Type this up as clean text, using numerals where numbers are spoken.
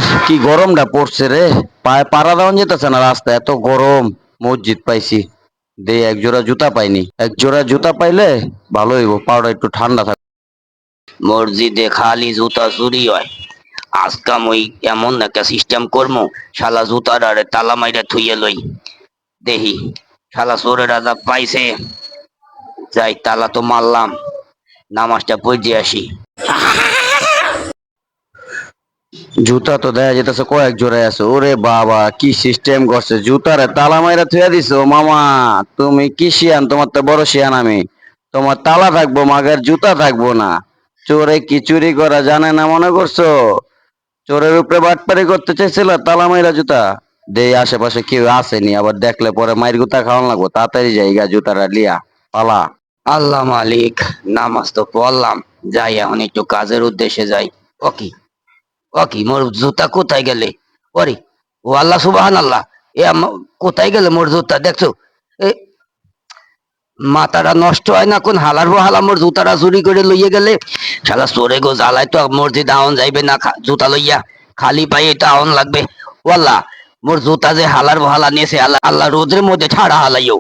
উফ, কি গরমটা পড়ছে রে। পায়ে পাড়া দেওয়া যেতেছে না, রাস্তা এত গরম। মসজিদ পাইছি, দে এক জোড়া জুতা পাইনি। এক জোড়া জুতা পাইলে ভালো হইব, পাওটা একটু ঠান্ডা থাকবে। মসজিদে খালি জুতা চুরি হয়। আজকা মই এমন একটা সিস্টেম করমু, শালা জুতাটারে তালা মাইরা থুইয়ে লই। দেহি শালা চোরেরা যা পাইছে। যাই, তালা তো মারলাম, নামাজটা পড়ে আসি। জুতা তো দেখা যেতেছে কয়েক জোড়ায় আছে। ওরে বাবা, কি সিস্টেম করছে, জুতারে তালা মাইরা থুয়া দিছো মামা। তুমি কি শিয়ান, তোমার তো বড় শিয়ান আমি। তোমার তালা থাকবো মাগের জুতা থাকবো না। চোরে কি চুরি করা জানে না মনে করছো? চোরের উপরে বাটপারি করতে চাইছিল, তালা মাইরা জুতা দেই। আশেপাশে কেউ আসেনি, আবার দেখলে পরে মায়ের গুতা খাওয়ান লাগবো। তাড়াতাড়ি যাইগা জুতাটা লিয়া পালা। আল্লাহ মালিক, নামাজ তো পড়লাম, যাই এখন একটু কাজের উদ্দেশ্যে যাই। ওকি ওকি, মোর জুতা কোথায় গেলে? ওরে, ও আল্লাহ, সুবাহান আল্লাহ। কোথায় গেলে মোর জুতা? দেখছো, এ মাথাটা নষ্ট হয় না কোন হালার হালা মোর জুতাটা চুরি করে লইয়ে গেলে। শালা চোরে গো, জ্বালায় তো মসজিদ আউন যাইবে না জুতা লইয়া, খালি পায়ে এটা আউন লাগবে। ও আল্লাহ, মোর জুতা যে হালার হালা নিয়েছে, আল্লাহ আল্লাহ রোদের মধ্যে ছাড়া হালাইও।